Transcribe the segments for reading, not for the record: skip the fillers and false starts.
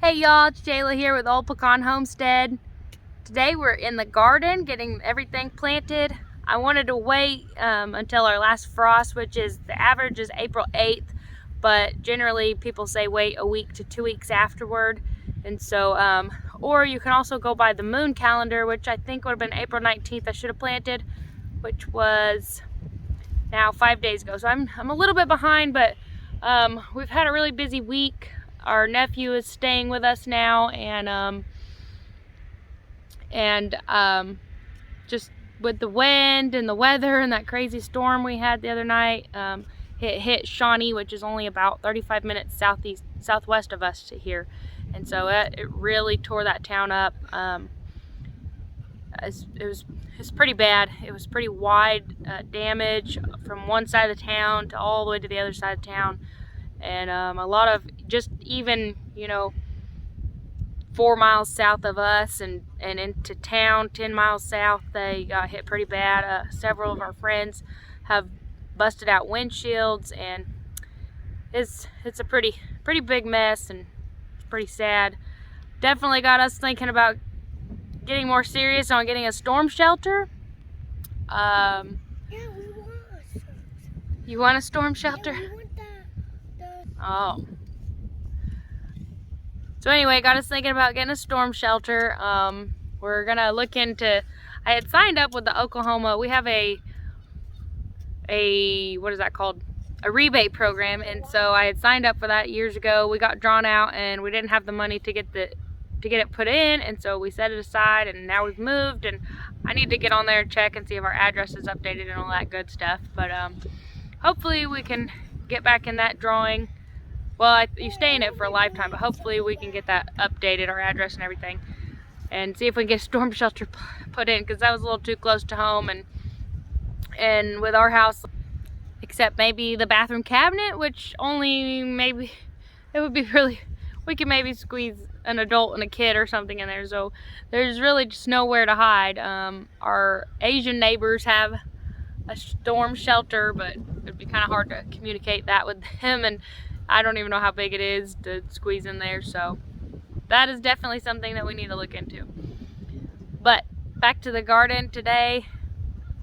Hey y'all, it's Jayla here with Old Pecan Homestead. Today we're in the garden getting everything planted. I wanted to wait until our last frost, which is the average is April 8th, but generally people say wait a week to 2 weeks afterward. And so, or you can also go by the moon calendar, which I think would have been April 19th I should have planted, which was now 5 days ago. So I'm a little bit behind, but we've had a really busy week. Our nephew is staying with us now, and just with the wind and the weather and that crazy storm we had the other night, it hit Shawnee, which is only about 35 minutes southwest of us to here, and so it really tore that town up. It was pretty bad. It was pretty wide damage from one side of the town to all the way to the other side of town. And a lot of just even, 4 miles south of us and into town, 10 miles south, they got hit pretty bad. Several of our friends have busted out windshields, and it's a pretty big mess, and it's pretty sad. Definitely got us thinking about getting more serious on getting a storm shelter. Yeah, we want a You want a storm shelter? Yeah, we want Oh. So anyway, got us thinking about getting a storm shelter. We're gonna look into, I had signed up with the Oklahoma, we have a what is that called? A rebate program, and so I had signed up for that years ago. We got drawn out and we didn't have the money to get it put in, and so we set it aside, and now we've moved, and I need to get on there and check and see if our address is updated and all that good stuff. But hopefully we can get back in that drawing. Well, you stay in it for a lifetime, but hopefully we can get that updated, our address and everything, and see if we can get a storm shelter put in, because that was a little too close to home, and with our house, except maybe the bathroom cabinet, which only maybe, it would be really, we could maybe squeeze an adult and a kid or something in there, so there's really just nowhere to hide. Our Asian neighbors have a storm shelter, but it'd be kind of hard to communicate that with them, and I don't even know how big it is to squeeze in there, so that is definitely something that we need to look into. But back to the garden today.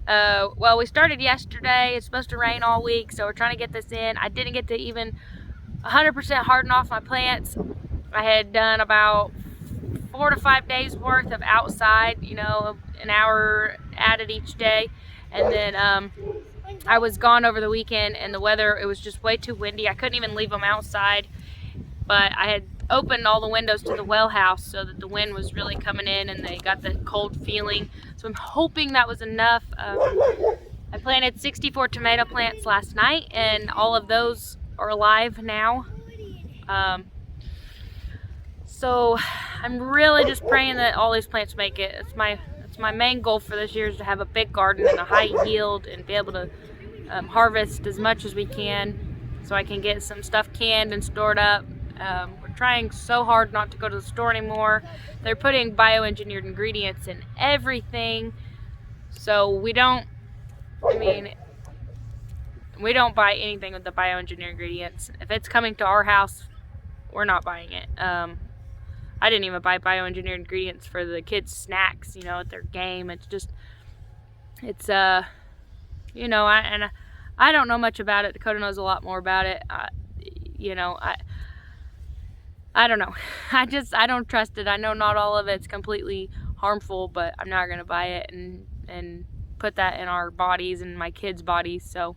Well, we started yesterday. It's supposed to rain all week, so we're trying to get this in. I didn't get to even 100% harden off my plants. I had done about 4 to 5 days worth of outside, an hour added each day, and then I was gone over the weekend, and the weather, it was just way too windy. I couldn't even leave them outside, but I had opened all the windows to the well house so that the wind was really coming in and they got the cold feeling. So I'm hoping that was enough. I planted 64 tomato plants last night, and all of those are alive now. So I'm really just praying that all these plants make it. It's my main goal for this year, is to have a big garden and a high yield and be able to harvest as much as we can, so I can get some stuff canned and stored up. We're trying so hard not to go to the store anymore. They're putting bioengineered ingredients in everything, so we don't buy anything with the bioengineered ingredients. If it's coming to our house, we're not buying it. I didn't even buy bioengineered ingredients for the kids' snacks, at their game. It's just, I don't know much about it. Dakota knows a lot more about it. I don't know. I don't trust it. I know not all of it's completely harmful, but I'm not going to buy it and put that in our bodies and my kids' bodies. So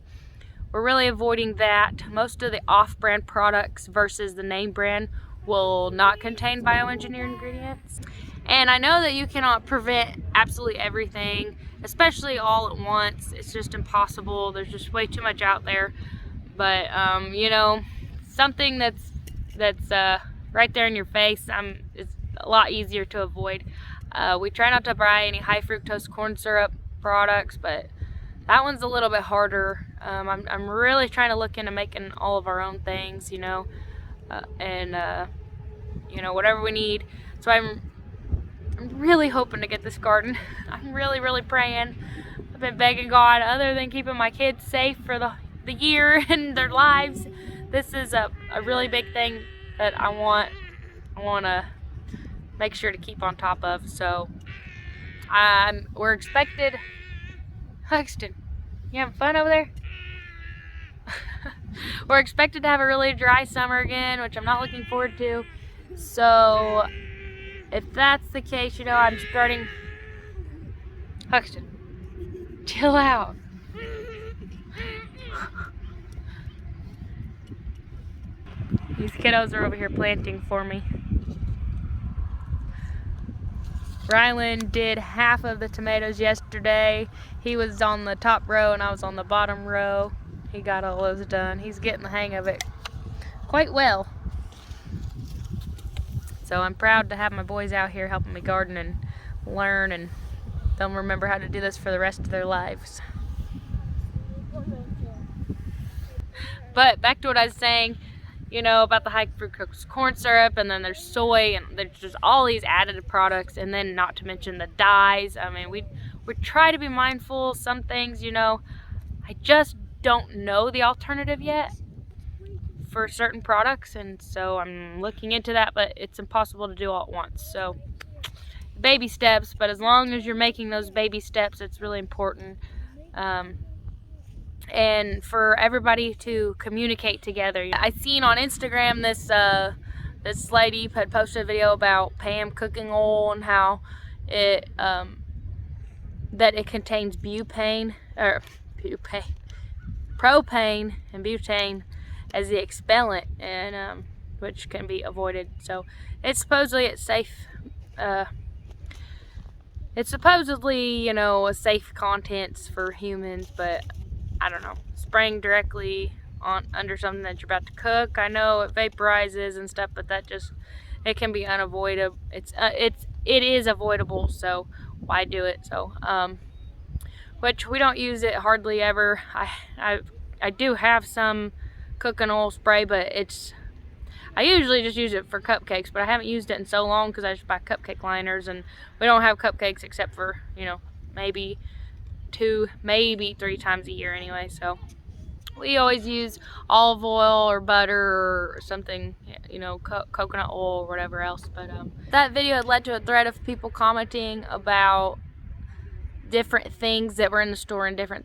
we're really avoiding that. Most of the off-brand products versus the name brand will not contain bioengineered ingredients. And I know that you cannot prevent absolutely everything, especially all at once. It's just impossible. There's just way too much out there. But something that's right there in your face, it's a lot easier to avoid. We try not to buy any high fructose corn syrup products, but that one's a little bit harder. I'm really trying to look into making all of our own things, whatever we need. So I'm really hoping to get this garden. I'm really praying. I've been begging God, other than keeping my kids safe for the year and their lives, this is a really big thing that I want I want to make sure to keep on top of. So we're expected. Huxton, you having fun over there? We're expected to have a really dry summer again, which I'm not looking forward to. So if that's the case, you know, I'm starting. Huxton, chill out. These kiddos are over here planting for me. Rylan did half of the tomatoes yesterday. He was on the top row and I was on the bottom row. He got all those done. He's getting the hang of it quite well. So I'm proud to have my boys out here helping me garden and learn, and they'll remember how to do this for the rest of their lives. But back to what I was saying, you know, about the high fructose corn syrup, and then there's soy, and there's just all these added products, and then not to mention the dyes. I mean, we try to be mindful. Some things, you know, I just don't know the alternative yet for certain products, and so I'm looking into that, but it's impossible to do all at once. So baby steps, but as long as you're making those baby steps, it's really important. And for everybody to communicate together. I seen on Instagram this lady had posted a video about Pam cooking oil and how it that it contains propane and butane as the expellant, and which can be avoided. So it's safe. It's supposedly, you know, a safe contents for humans, but I don't know, spraying directly on under something that you're about to cook. I know it vaporizes and stuff, but that just, it can be unavoidable. It is avoidable, so why do it? So which we don't use it hardly ever. I do have some cooking oil spray, but I usually just use it for cupcakes, but I haven't used it in so long because I just buy cupcake liners, and we don't have cupcakes except for, you know, maybe 2, maybe 3 times a year anyway. So we always use olive oil or butter or something, you know, coconut oil or whatever else. But that video had led to a thread of people commenting about different things that were in the store and different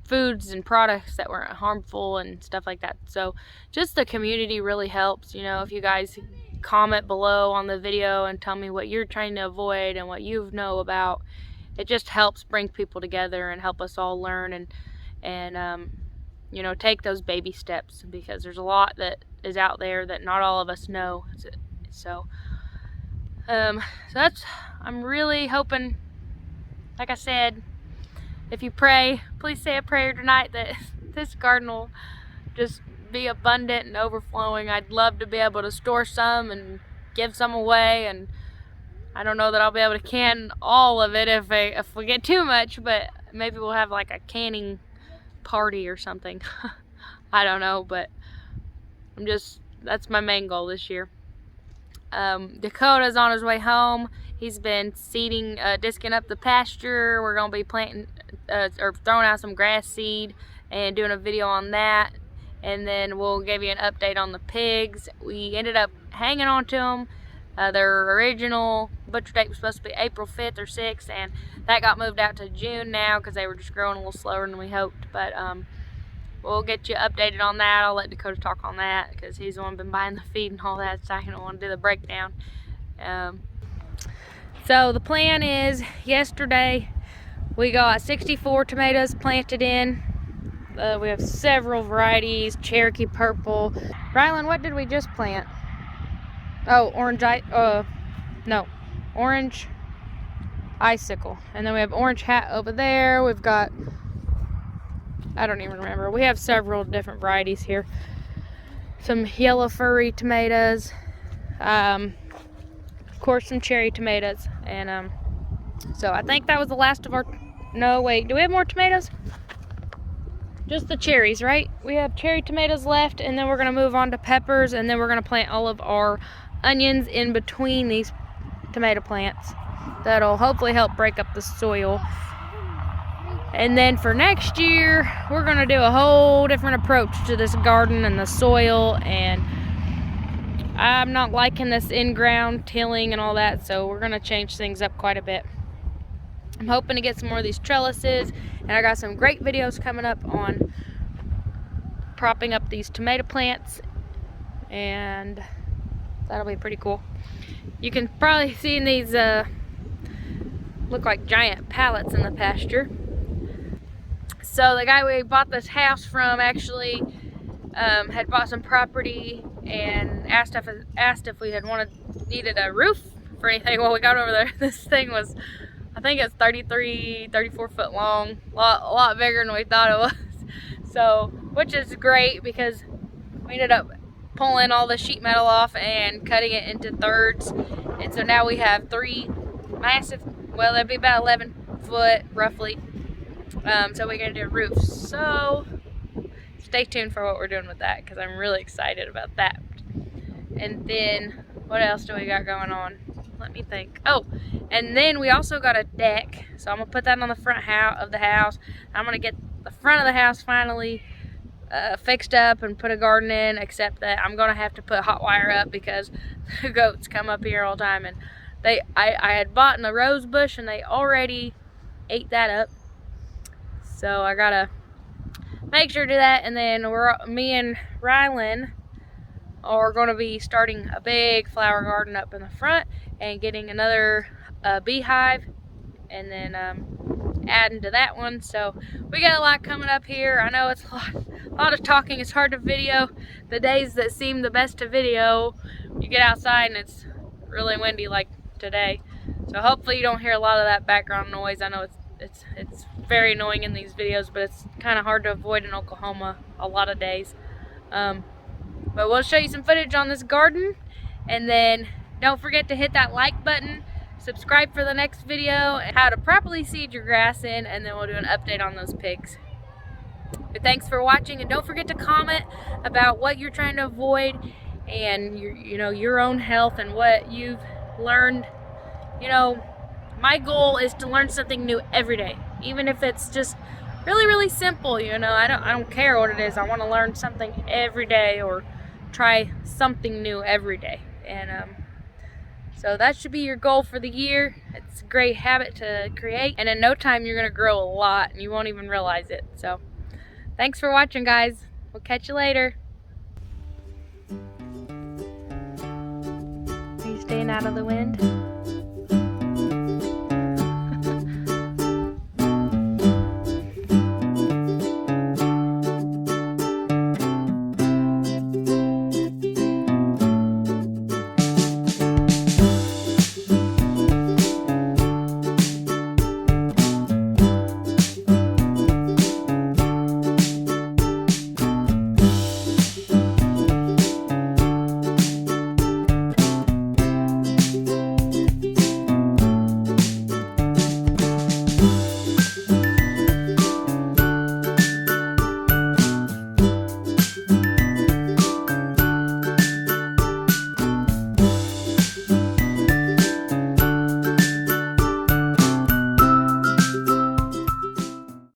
foods and products that weren't harmful and stuff like that. So just the community really helps. You know, if you guys comment below on the video and tell me what you're trying to avoid and what you know about, it just helps bring people together and help us all learn and you know, take those baby steps, because there's a lot that is out there that not all of us know. So that's, I'm really hoping, like I said, if you pray, please say a prayer tonight that this garden will just be abundant and overflowing. I'd love to be able to store some and give some away, and I don't know that I'll be able to can all of it if we get too much, but maybe we'll have like a canning party or something. I don't know, but that's my main goal this year. Dakota's on his way home. He's been seeding, disking up the pasture. We're gonna be planting or throwing out some grass seed and doing a video on that, and then we'll give you an update on the pigs. We ended up hanging on to them. Their original butcher date was supposed to be April 5th or 6th, and that got moved out to June now because they were just growing a little slower than we hoped. But we'll get you updated on that. I'll let Dakota talk on that because he's the one been buying the feed and all that, so I don't want to do the breakdown. So the plan is, yesterday we got 64 tomatoes planted in. We have several varieties, Cherokee Purple. Rylan, what did we just plant? Oh, orange icicle. And then we have orange hat over there. We've got, I don't even remember. We have several different varieties here. Some yellow furry tomatoes. Of course, some cherry tomatoes. And so I think that was the last of our, no wait, do we have more tomatoes? Just the cherries, right? We have cherry tomatoes left, and then we're gonna move on to peppers, and then we're gonna plant all of our onions in between these tomato plants. That'll hopefully help break up the soil. And then for next year, we're gonna do a whole different approach to this garden and the soil, and I'm not liking this in-ground tilling and all that, so we're gonna change things up quite a bit. I'm hoping to get some more of these trellises, and I got some great videos coming up on propping up these tomato plants, and that'll be pretty cool. You can probably see these look like giant pallets in the pasture. So the guy we bought this house from actually had bought some property and asked if we had needed a roof for anything. Well, we got over there. This thing was, I think it's 34 foot long, a lot bigger than we thought it was. So, which is great because we ended up pulling all the sheet metal off and cutting it into thirds. And so now we have 3 massive, well, that'd be about 11 foot roughly. So we're gonna do a roof. So stay tuned for what we're doing with that, because I'm really excited about that. And then what else do we got going on? Let me think. Oh, and then we also got a deck. So I'm gonna put that on the front of the house. I'm gonna get the front of the house finally fixed up and put a garden in, except that I'm gonna have to put hot wire up because the goats come up here all the time, and I had bought a rose bush and they already ate that up. So I gotta make sure to do that. And then me and Rylan are going to be starting a big flower garden up in the front and getting another beehive, and then adding to that one. So we got a lot coming up here. I know it's a lot of talking. It's hard to video. The days that seem the best to video, you get outside and it's really windy like today. So hopefully you don't hear a lot of that background noise. I know it's very annoying in these videos, but it's kind of hard to avoid in Oklahoma a lot of days. But we'll show you some footage on this garden, and then don't forget to hit that like button, subscribe for the next video, and how to properly seed your grass in, and then we'll do an update on those pigs. But thanks for watching, and don't forget to comment about what you're trying to avoid and your own health and what you've learned. My goal is to learn something new every day, even if it's just really simple. I don't care what it is. I want to learn something every day or try something new every day. And so that should be your goal for the year. It's a great habit to create, and in no time you're gonna grow a lot and you won't even realize it. So thanks for watching, guys. We'll catch you later. Are you staying out of the wind?